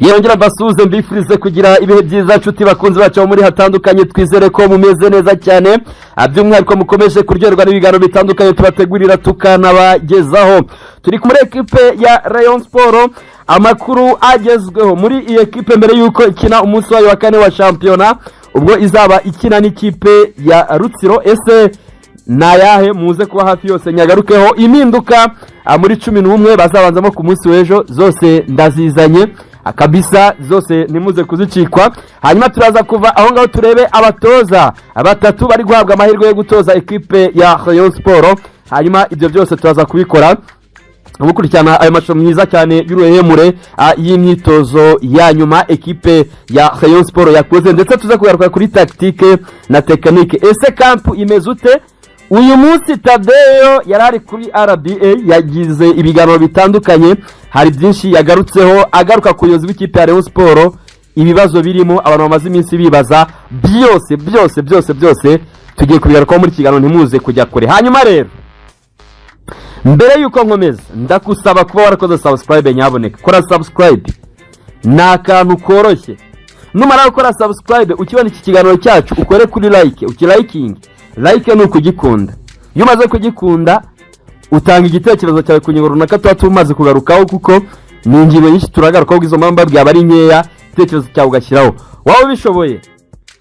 yongera basuze mbifurize kugira ibihe byiza nshuti bakunze bacu muri hatandukanye twizere ko mumeze neza cyane by'umwihariko mukomeje kuryoherwa n'ibiganiro bitandukanye tubategurira tukanabagezaho turi muri ekipe ya Rayon Sport amakuru agezweho muri iyi ekipe mbere yuko ikina umunsi wayo wa kane wa shampiyona ubwo izaba ikina n'ikipe ya Rutsiro ese nayahe muze kuba hafi yose nyagarukeho impinduka muri 11 bazabanzamo ku munsi w'ejo zose ndazizanye akabisa zose nimuze kuzicikwa hanyuma turaza kuva aho ngaho turebe abatoza abatatu bari guhabwa amahirwe yo gutoza ekipe ya Rayon Sport hanyuma ibyo byose turaza kubikora mukurikirana ayo mashusho myiza cyane y'uruhemure y'imyitozo ya nyuma ekipe ya Rayon Sport yakoze ndetse tuza kugaruka kuri tactique na technique ese camp imeze ute uyu munsi Tadeyo yarari kuri RBA yagize ibiganiro bitandukanye hari byinshi yagarutseho agaruka ku yozi w'ikipe ya Rayon Sport ibibazo birimo abantu bamaze iminsi bibaza byose tugiye kubigaruka muri kiganiro ntimuze kujya kure hanyuma rero mbere yuko nkomeza ndakusaba kuba warakoze subscribe nyaboneka kora subscribe nakantu koroshye numara gukora subscribe ukibona iki kiganiro cyacu ukore kuri like ukiliking like ni ukugikunda iyo umaze kugikunda utanga igitekerezo cyawe ku ngingo runaka tuba tumaze kugarukaho kuko ni ingingo nyinshi turagarukaho izo mpamvu byaba ari nkeya igitekerezo cyawe ugashyiraho waba ubishoboye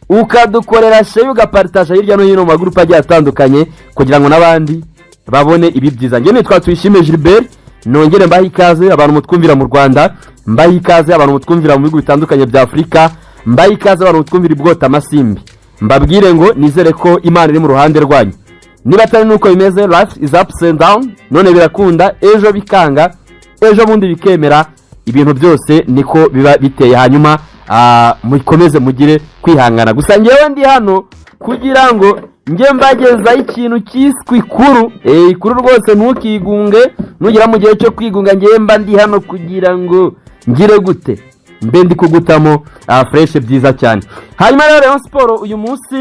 ukadukorera share ugapartage hirya no hino mu magroupe agiye atandukanye kugira ngo nabandi babone ibi byiza nge nitwa Tuyishime Gilbert nongere mbaha ikaze abantu mutwumvira mu Rwanda mbaha ikaze abantu mutwumvira mu bihugu bitandukanye bya Afrika mbaha ikaze abantu mutwumvira ibwota amasimbi mbabwire ngo nizere ko Imana iri mu ruhande rwanyu niba atari nuko bimeze life is ups and down none birakunda ejo bikanga ejo bundi bikemera ibintu byose niko biba biteye hanyuma mukomeze mugire kwihangana gusa ngewe ndi hano kugira ngo nge mbageza ikintu cyiswe ikuru rwose ntukigunge nugira mu gihe cyo kwigunga nge mba ndi hano kugira ngo ngire gute mbe ndi kugutamo fresh byiza cyane hanyuma rero Rayon Sport uyu munsi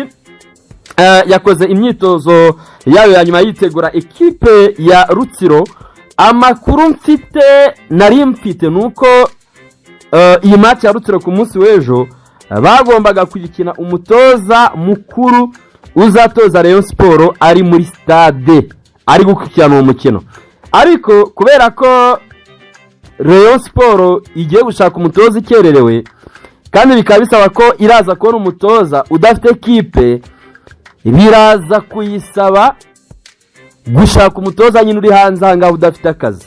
yakoze imyitozo yayo ya nyuma yitegura ekipe ya Rutsiro amakuru mfite nuko iyi match ya Rutsiro ku munsi w'ejo bagombaga kugikina umutoza mukuru uzatoza Rayon Sport ari muri stade ari gukurikirana uwo mukino ariko kubera ko Rayon Sport igiye gushaka umutoza ikererewe kandi bikaba bisaba ko iraza kubona umutoza udafite ekipe biraza kuyisaba gushaka umutoza nyine uri hanze ahangaho udafite akazi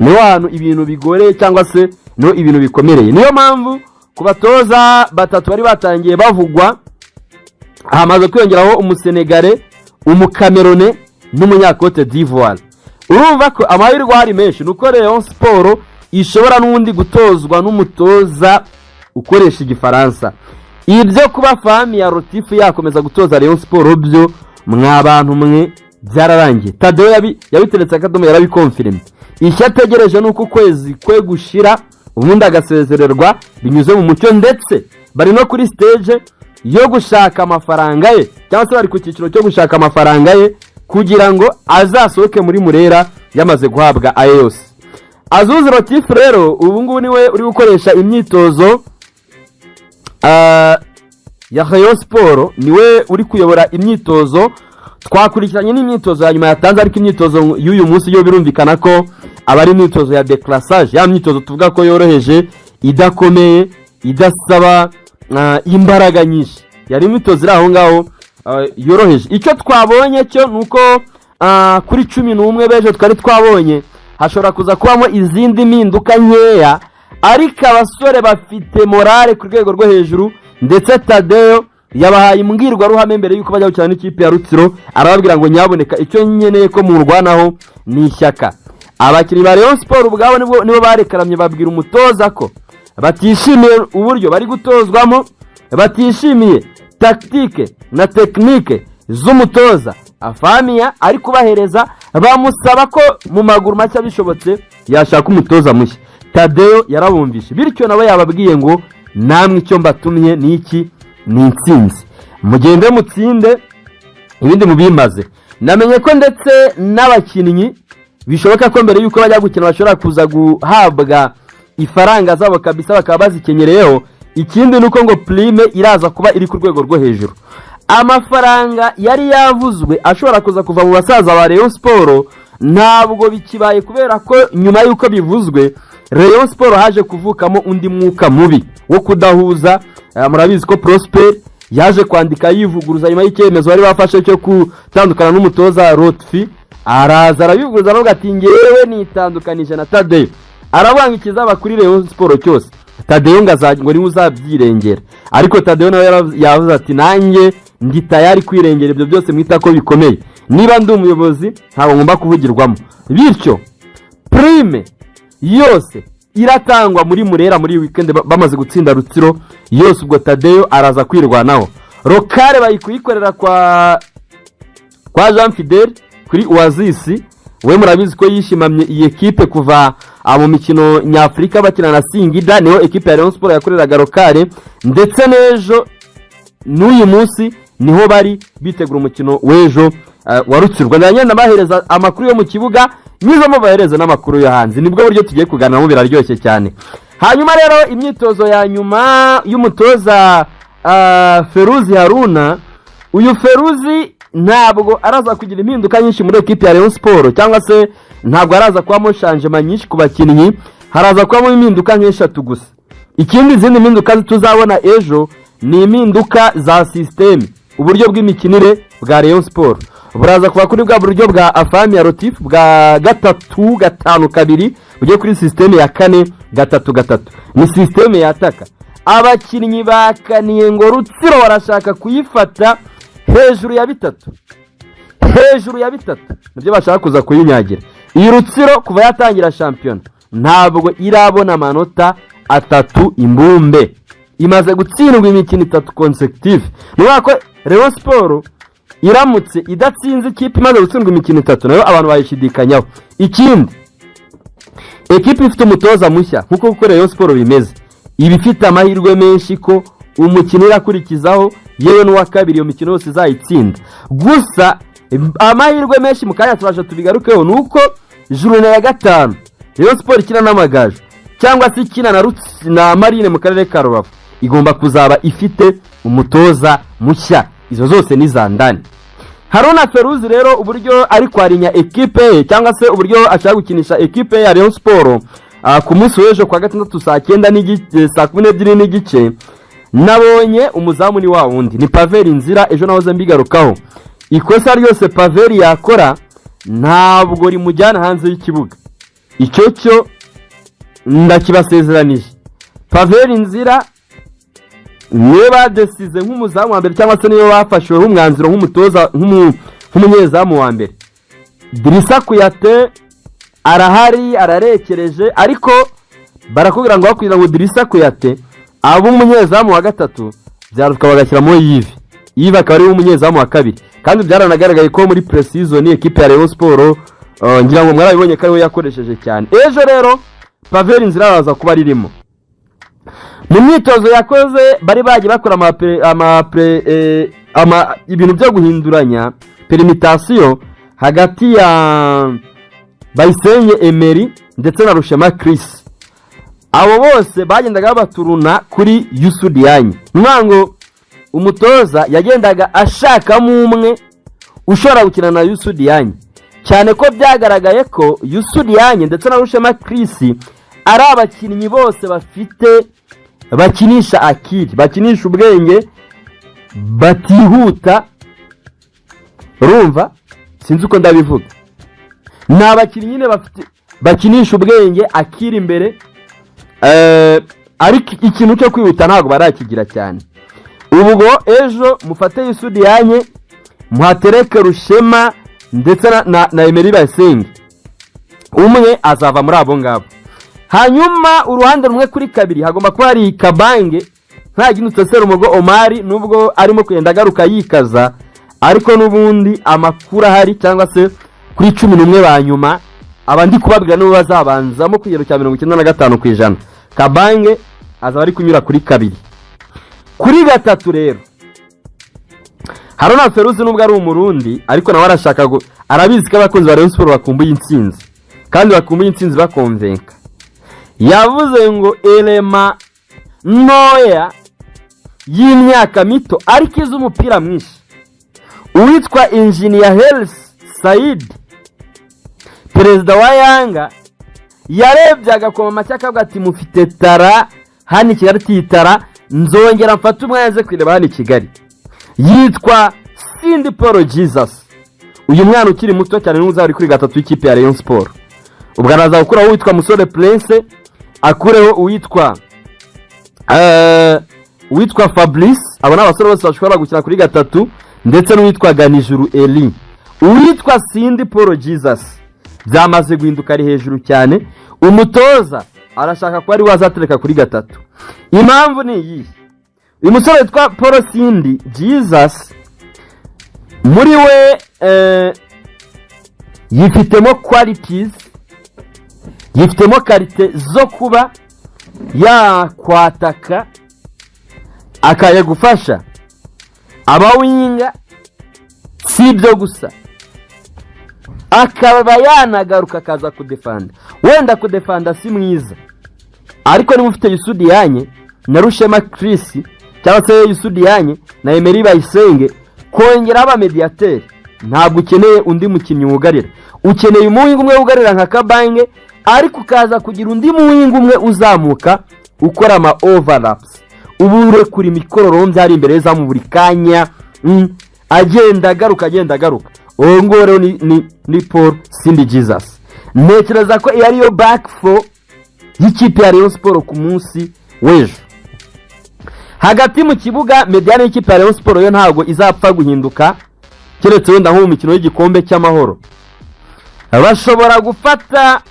niho hantu ibintu bigoreye cyangwa se no ibintu bikomereye niyo mpamvu ku batoza batatu bari batangiye bavugwa hamaze kwiyongeraho umusenegale umukamerone n'umunyakote d'Ivoire urumva ko amahirwe ari menshi nuko Rayon Sport ishobora n'undi gutozwa n'umutoza ukoresha igifaransa ibyo kuba fami ya Rotifu yakomeza gutoza Rayon Sport byo mwabantu mwe byararangiye Tadeyo yabiteretse akadomo yarabikonfirme icyategereje nuko kwezi kwe gushira ubundi agasezererwa binyuze mu mucyo ndetse bari no kuri stage yo gushaka amafaranga ye cyangwa se bari ku cyiciro cyo gushaka amafaranga ye kugira ngo azasohoke muri Murera yamaze guhabwa ayos Azuzi Rotif rero ubu ngubu niwe uri gukoresha imyitozo ya Rayon Sport niwe uri kuyobora imyitozo twakurikiranye n'imyitozo ya nyuma yatanze ariko imyitozo y'uyu munsi yo birumvikana ko abari imyitozo ya déclassage ya myitozo tuvuga ko yoroheje idakomeye idasaba imbaraga nyinshi yari imyitozo iri aho ngaho yoroheje icyo twabonye cyo nuko kuri 11 bejo twari twabonye hashobora kuza kubamo izindi mpinduka nkeya ariko abasore bafite morale ku rwego rwo hejuru ndetse Tadeyo yabahaye imbwirwa ruhame mbere yuko bajya gukina n'ikipe ya Rutsiro arababwira ngo nyaboneka icyo nyeneye ko murwanaho ni ishyaka abakiri ba Rayon Sport ubwabo nibo barekaramye babwira umutoza ko batishimiye uburyo bari gutozwamo batishimiye tactique na technique z'umutoza afamiya ari kubahereza bamusaba ko mu maguru make bishobotse yashaka umutoza mushya Tadeyo yarabumvishe bityo nawe yababwiye ngo namwe icyo mbatumye niki ni intsinzi mugende mutsinde ibindi mubimaze namenye ko ndetse n'abakinnyi bishoboka ko mbere yuko bajya gukina bashobora kuza guhabwa ifaranga zabo kabisa bakaba bazikenyereyeho. Ikindi nuko ngo prime iraza kuba iri ku rwego rwo hejuru. Amafaranga yari yavuzwe ashobora kuza kuva mu basaza ba Rayon Sport ntabwo bikibaye, kubera ko nyuma yuko bivuzwe Rayon Sport haje kuvukamo undi mwuka mubi wo kudahuza. Murabizi ko Prosper yaje kwandika yivuguruza nyuma y'icyemezo bari bafashe cyo gutandukana n'umutoza Rotfi, araza arabivuguruza no gatingewe nitandukanije na Tadeyo, arabanga ikizaba kuri Rayon Sport cyose. Tadeyo ngo ni uzabyirengera, ariko Tadeyo nawe yavuze ati nanjye ndi tayari kwirengera ibyo byose mwita ko bikomeye, niba ndi umuyobozi ntabwo ngomba kuvugirwamo. Bityo prime yose iratangwa muri Murera muri weekend bamaze gutsinda Rutsiro yose, ubwo Tadeyo araza kwirwanaho. Rokare bayikuyikorera kwa Jean Fidel kuri Oasis. We murabizi ko yishimamye iyi equipe kuva mu mikino nyafrika bakina na Singida, niho equipe ya Rayon Sport yakoreraga Rokare, ndetse n'ejo n'uyu munsi niho bari bitegura umukino w'ejo wa Rutsiro. Ndanyenda bahereza amakuru yo mu kibuga, nyizamo bahereza n'amakuru yo hanze, nibwo buryo tugiye kuganira biraryoshye cyane. Hanyuma rero imyitozo ya nyuma y'umutoza Feruzi Haruna, uyu Feruzi ntabwo araza kugira impinduka nyinshi muri equipe ya Rayon Sport, cyangwa se ntabwo araza kwamo changement nyinshi ku bakinnyi, haraza kwamo impinduka nk'eshatu gusa. Ikindi zindi impinduka tuzabona ejo ni impinduka za system, uburyo bw'imikinire bwa Rayon Sport buraza kuba kuri bwa buryo bwa Afami ya Rotif bwa 3-5-2 bugiye kuri system ya 4-3-3. Ni system yataka abakinnyi bakaniye ngo Rutsiro barashaka kuyifata hejuru ya bitatu, nibyo bashaka kuza kuyinyagira. Iyi Rutsiro kuva yatangira champion ntabwo irabona amanota 3 imbumbe, imaze gutsindwa imikino 3 consecutive. Niba ko Rayon Sport iramutse idatsinze ikipe imaze gutsindwa imikino 3 nayo abantu bayishidikanyaho. Ikindi ekipe ifite umutoza mushya nkuko uko Rayon Sport bimeze, ibifite amahirwe menshi ko umukino irakurikizaho yewe n'uwa kabiri iyo mikino yose izayitsinda. Gusa amahirwe menshi mu kanya turaje tubigarukeho nuko journée ya 5 Rayon Sport ikina n'Amagaju cyangwa se ikina na Marine mu karere ka Rubavu igomba kuzaba ifite umutoza mushya. Izo zose ni zandani. Haruna Feruzi rero uburyo ari kwarinya equipe cyangwa se uburyo ashaka gukinisha equipe ya Rayon Sport ku munsi w'ejo kwa 6 saa 9 saa 12 n'igice, nabonye umuzamu ni wa wundi ni Paveri Nzira. Ejo nahoze mbigarukaho, ikosa ryose Paveri yakora ntabwo rimujyana hanze y'ikibuga, icyo cyo ndakibasezeranije. Paveri Nzira niwe badesize nk'umuzamu wa mbere cyangwa se niwe bafasheho umwanzuro nk'umutoza nk'umunyezamu wa mbere. Dirisa Kuyate arahari ararekereje, ariko barakubwira ngo bakwira ngo Dirisa Kuyate abo umunyezamu wa 3 byaruka bagashyiramo Yves akaba ari umunyezamu wa 2, kandi byaranagaragaye ko muri pre-season equipe ya Rayon Sport ngira ngo mwarabibonye ko ariwe yakoresheje cyane. Ejo rero Paveri Nzira araza kuba ririmo mu myitozo yakoze, bari bagiye bakora ibintu byo guhinduranya permutation hagati ya Bayisenye Emery ndetse na Rushema Chris. Abo bose bagendaga baturuna kuri Youssou Diagne, mwango umutoza yagendaga ashakamo umwe ushobora gukina na Youssou Diagne, cyane ko byagaragaye ko Youssou Diagne ndetse na Rushema Chris ari abakinnyi bose bafite bakinisha akili, bakinisha ubwenge, batihuta. Urumva sinzi uko ndabivuga, n'abakinnyi nyine bafite bakinisha ubwenge akiri imbere, ariko ikintu cyo kwihuta ntabwo barakigira cyane. Ubwo ejo mufate Youssou Diagne muhatereke Rushema ndetse na Emery Bayisenge, umwe azava muri abo ngabo. Hanyuma uruhande rumwe kuri kabiri hagomba kuba hari Kabange nta ginutse Serumogo Omari, nubwo arimo kugenda agaruka yikaza, ariko nubundi amakuru ahari cyangwa se kuri 11 banyuma abandi kubabwira nibo bazabanzamo kugero cya 95%. Kabange azaba ari kunyura kuri kabiri. Kuri 3 rero Haruna Feruzi nubwo ari umurundi, ariko nawe arashaka arabizi ko abakunzi ba Rayon Sport bakumbuye intsinzi, kandi bakumbuye intsinzi bakonvenka. yavuze ngo elema ntoya y'imyaka mito ariko iz'umupira mwinshi. Uwitwa Engineer Hersi Said, perezida wa Yanga, yarebye agakoma amashyi akavuga ati mufite tara hano i Kigali, titara nzongera mfata umwanya nze kwireba hano i Kigali. Yitwa Sindi Paul Jesus. Uyu mwana ukiri muto cyane n'uzaba ari kuri gatatu y'ikipe ya Rayon Sport. Ubwo araza gukuraho uwitwa Musore Prince, akureho uwitwa Fabrice. Abo n'abasore bose bashobora gukina kuri gatatu, ndetse n'uwitwa Ganijuru Eli. Uwitwa Sindi Paul Jesus byamaze guhinduka ari hejuru cyane. Umutoza arashaka ko ari wazatereka kuri gatatu. Impamvu ni iyi: uyu musore witwa Paul Sindi Jesus muri we yifitemo qualities, yifitemo karite zo kuba yakwataka akaye gufasha abawinga. Si ibyo gusa, akaba yanagaruka akaza kudefanda. Wenda kudefanda si mwiza, ariko niba ufite Yusudi Yanye na Rushema Chris cyangwa se Yusudi Yanye na Emery Bayisenge kongera aba mediateur, ntabwo ukeneye undi mukinnyi wugarira. Ukeneye umuwinga umwe wugarira nka Kabange, ariko ukaza kugira undi muwinga umwe uzamuka ukora ama overlaps, ubure kuri mikororo byari imbere za mu buri kanya, agenda agaruka. Uwo ngo rero ni Paul Sindi Jesus. Ntekereza ko iyo ariyo back four y'ikipe ya Rayon Sport ku munsi w'ejo. Hagati mu kibuga mediane y'ikipe ya Rayon Sport yo ntabwo izapfa guhinduka, keretse wenda nko mu mikino y'igikombe cy'amahoro. Bashobora gufata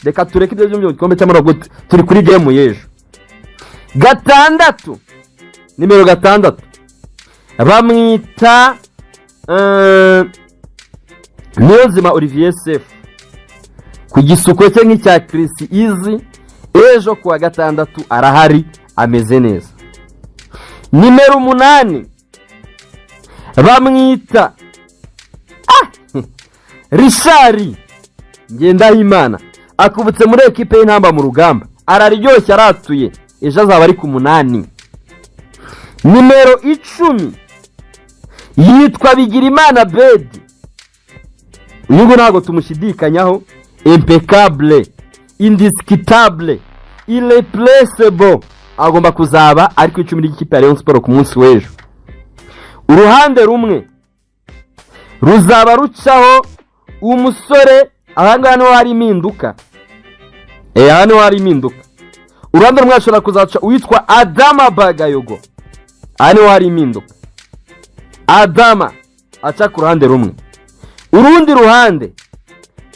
reka tureke ibyo mu gikombe cy'amahoro, turi kuri game y'ejo. Gatandatu, nimero 6 bamwita Niyonzima Olivier Sefu, ku gisuko cye nk'icya Chris Easy. Ejo kuwa gatandatu arahari, ameze neza. Nimero 8 bamwita Rishari Ngendahimana, akubutse muri ekipe y'intamba mu rugamba, araryoshye, aratuye. Ejo azaba ari ku 8. Nimero 10 yitwa Bigirimana Bedi. Uyu ntago tumushidikanyaho, impeccable, indiscutable, irreplaceable, agomba kuzaba ari ku 10 ry'ikipe ya Rayon Sport ku munsi w'ejo. Uruhande rumwe ruzaba rucaho umusore, ahangana hari impinduka. Hano hari impinduka. Uruhande rumwe ashobora kuzaca uwitwa Adama Bagayogo. Hano hari impinduka. Adama aca ku ruhande rumwe. Urundi ruhande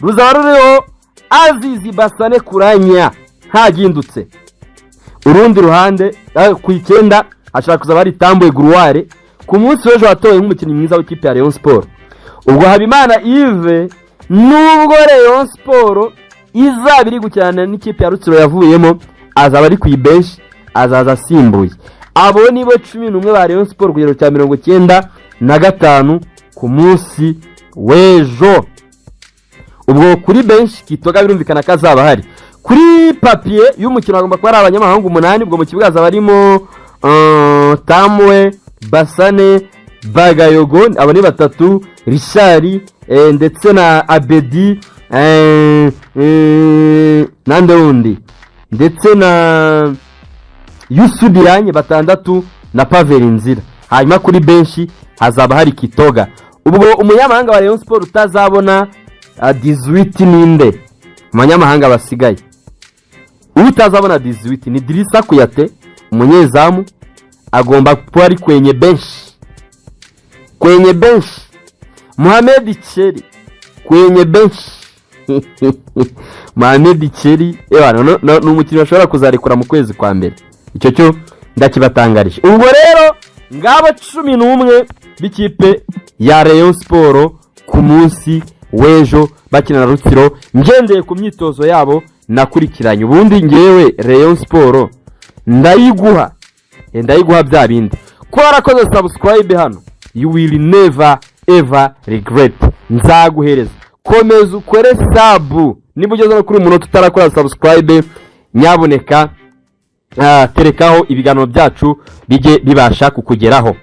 ruzaba ruriho Azizi Basane Kuranya ntagindutse. Urundi ruhande ku 9 ashaka kuzaba ari Tambwe Gruare, ku munsi w'ejo watoye nk'umukinnyi mwiza w'ikipe ya Rayon Sport. Ubwo Habimana Yves, nubwo Rayon Sport izaba iri gukina n'ikipe ya Rutsiro yavuyemo, azaba ari ku bench, azaza asimbuye. Abo nibo 11 ba Rayon Sport kugero cya 95 ku munsi w'ejo. Ubwo kuri bench Kitoga birumvikana kazaba hari. Kuri papier y'umukino agomba kuba ari abanyamahanga 8. Ubwo mu kibuga azaba arimo Tamwe, Basane, Bagayogo, abo ni 3, Richard ndetse na Abedi nande wundi, ndetse na Yusudi Yanye 6 na Pavel Nzira. Hanyuma kuri benshi hazaba hari Kitoga. Ubwo umunyamahanga wa Rayon Sport utazabona 18 ninde umunyamahanga basigaye. Utazabona 18 ni Dirisa Kuyate, umunyezamu, agomba kuba ari kwenye bench. Mohamed Cheri kwenye bench. Mohamed Cheri no umukino ashobora kuzarekura mu kwezi kwa mbere. Icyo cyo ndakibatangarije. Ubwo rero ngabo 11 b'ikipe ya Rayon Sport ku munsi w'ejo bakina na Rutsiro. Ngendeye ku myitozo yabo nakurikiranye. Ubundi ngewe Rayon Sport ndayiguha bya bindi. Ko warakoze subscribe hano, you will never ever regret. Nzaguhereza, komeza ukore sub. Niba ugeze no kuri umuntu utarakora subscribe, nyaboneka terekaho ibiganiro byacu bijye bibasha kukugeraho.